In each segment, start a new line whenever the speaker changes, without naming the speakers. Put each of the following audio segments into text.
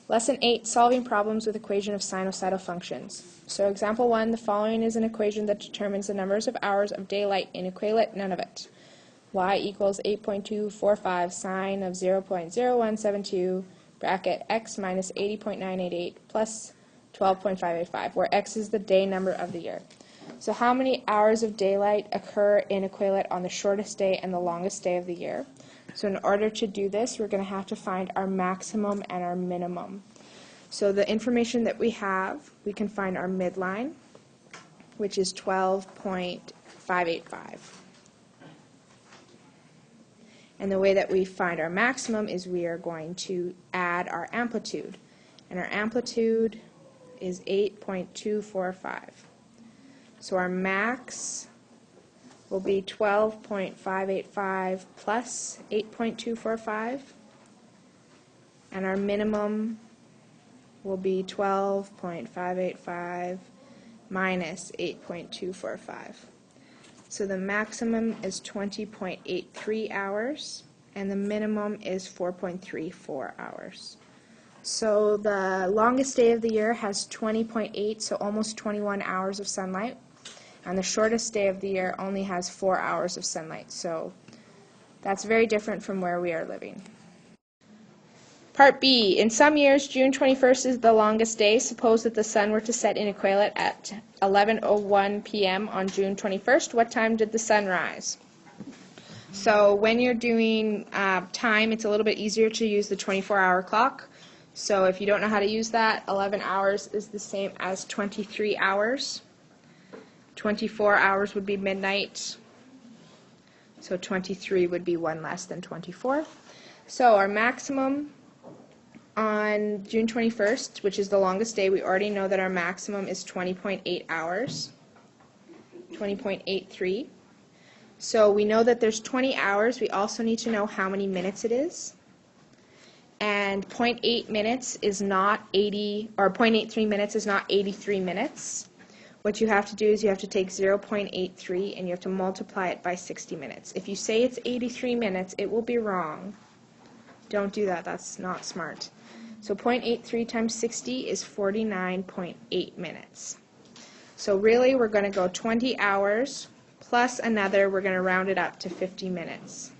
Lesson 8, solving problems with equation of sinusoidal functions. So example 1, the following is an equation that determines the numbers of hours of daylight in equate none of it. Y equals 8.245 sine of 0.0172 bracket x minus 80.988 plus 12.585, where x is the day number of the year. So how many hours of daylight occur in equate on the shortest day and the longest day of the year? So in order to do this, we're going to have to find our maximum and our minimum. So the information that we have, we can find our midline, which is 12.585. And the way that we find our maximum is we are going to add our amplitude. And our amplitude is 8.245. So our max will be 12.585 plus 8.245, and our minimum will be 12.585 minus 8.245. So the maximum is 20.83 hours, and the minimum is 4.34 hours. So the longest day of the year has 20.8, so almost 21 hours of sunlight. And the shortest day of the year only has 4 hours of sunlight, so that's very different from where we are living. Part B. In some years, June 21st is the longest day. Suppose that the sun were to set in equate at 11:01 p.m. on June 21st. What time did the sun rise? So when you're doing time, it's a little bit easier to use the 24-hour clock. So if you don't know how to use that, 11 hours is the same as 23 hours. 24 hours would be midnight, so 23 would be one less than 24. So our maximum on June 21st, which is the longest day, we already know that our maximum is 20.8 hours, 20.83. So we know that there's 20 hours. We also need to know how many minutes it is. And 0.8 minutes is not 80, or 0.83 minutes is not 83 minutes. What you have to do is you have to take 0.83 and you have to multiply it by 60 minutes. If you say it's 83 minutes, it will be wrong. Don't do that. That's not smart. So 0.83 times 60 is 49.8 minutes. So really we're going to go 20 hours plus another, we're going to round it up to 50 minutes.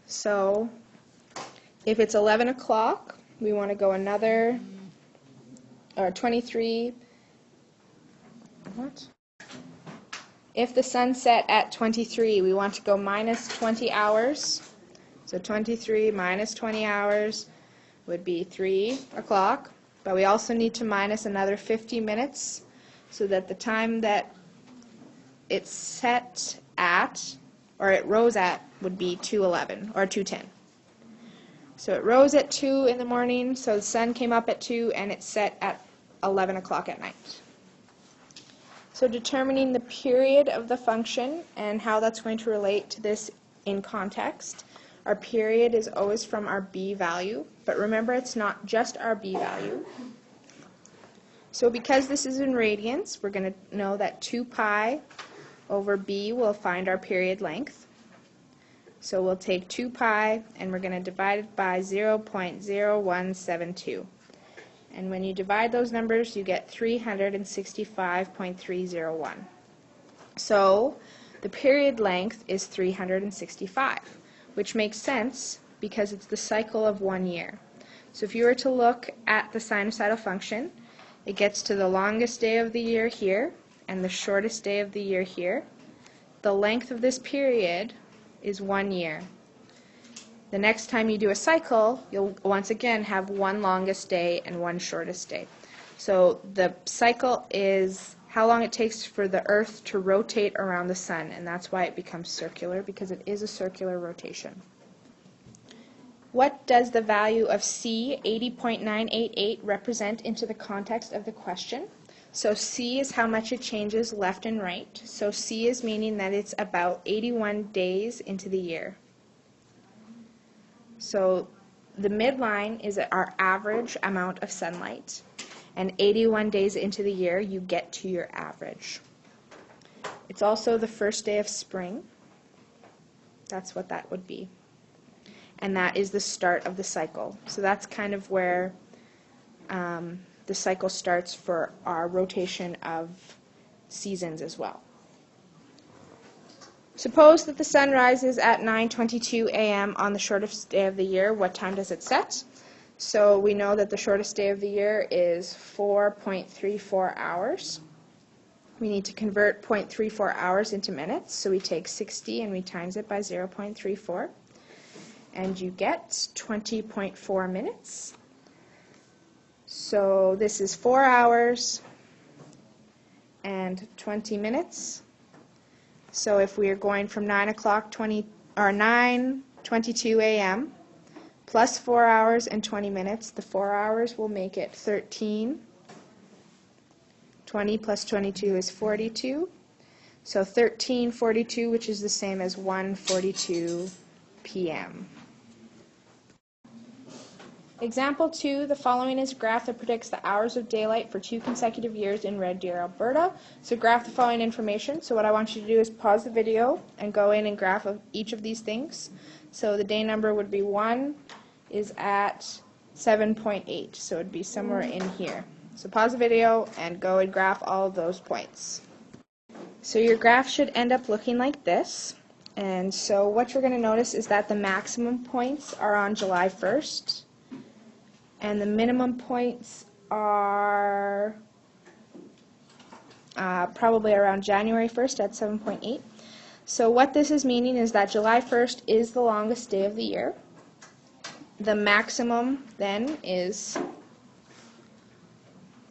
So if it's 11 o'clock, we want to go another, or 23. What? If the sun set at 23, we want to go minus 20 hours. So 23 minus 20 hours would be 3 o'clock. But we also need to minus another 50 minutes so that the time that it's set at, or it rose at, would be 2:11 or 2:10. So it rose at 2 in the morning, so the sun came up at 2 and it set at 11 o'clock at night. So determining the period of the function and how that's going to relate to this in context. Our period is always from our b value, but remember it's not just our b value. So because this is in radians, we're going to know that 2 pi over b will find our period length. So we'll take 2 pi and we're going to divide it by 0.0172. And when you divide those numbers, you get 365.301. So the period length is 365, which makes sense because it's the cycle of 1 year. So if you were to look at the sinusoidal function, it gets to the longest day of the year here and the shortest day of the year here. The length of this period is 1 year. The next time you do a cycle, you'll once again have one longest day and one shortest day. So the cycle is how long it takes for the Earth to rotate around the sun, and that's why it becomes circular, because it is a circular rotation. What does the value of C, 80.988, represent into the context of the question? So C is how much it changes left and right. So C is meaning that it's about 81 days into the year. So the midline is our average amount of sunlight, and 81 days into the year you get to your average. It's also the first day of spring. That's what that would be. and that is the start of the cycle. So that's kind of where the cycle starts for our rotation of seasons as well. Suppose that the sun rises at 9:22 a.m. on the shortest day of the year. What time does it set? So we know that the shortest day of the year is 4.34 hours. We need to convert 0.34 hours into minutes, so we take 60 and we times it by 0.34, and you get 20.4 minutes. So this is 4 hours and 20 minutes. So if we are going from 9:22 a.m. plus 4 hours and 20 minutes, the 4 hours will make it 13. 20 plus 22 is 42. So 13:42, which is the same as 1:42 p.m. Example 2, the following is a graph that predicts the hours of daylight for 2 consecutive years in Red Deer, Alberta. So graph the following information. So what I want you to do is pause the video and go in and graph each of these things. So the day number would be 1 is at 7.8, so it would be somewhere in here. So pause the video and go and graph all of those points. So your graph should end up looking like this. And so what you're going to notice is that the maximum points are on July 1st. And the minimum points are probably around January 1st at 7.8. So what this is meaning is that July 1st is the longest day of the year. The maximum then is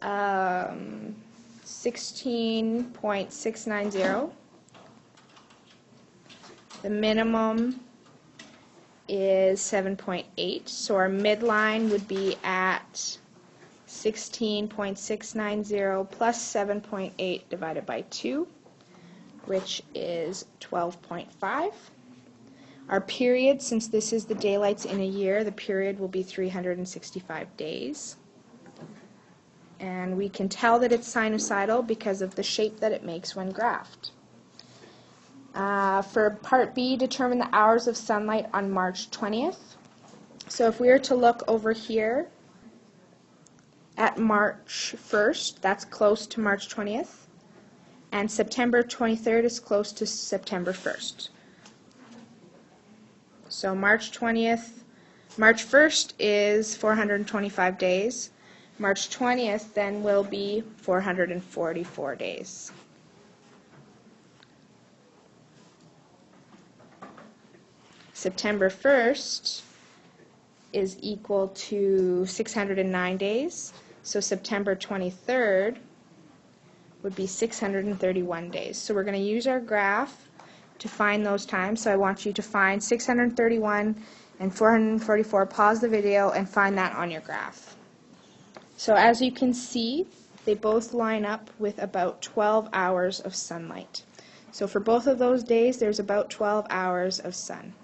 16.690. The minimum is 7.8, so our midline would be at 16.690 plus 7.8 divided by 2, which is 12.5. Our period, since this is the daylights in a year, the period will be 365 days. And we can tell that it's sinusoidal because of the shape that it makes when graphed. For part B, determine the hours of sunlight on March 20th. So if we were to look over here at March 1st, that's close to March 20th, and September 23rd is close to September 1st. So March 1st is 425 days. March 20th then will be 444 days. September 1st is equal to 609 days, so September 23rd would be 631 days. So we're going to use our graph to find those times. So I want you to find 631 and 444, pause the video, and find that on your graph. So as you can see, they both line up with about 12 hours of sunlight. So for both of those days, there's about 12 hours of sun.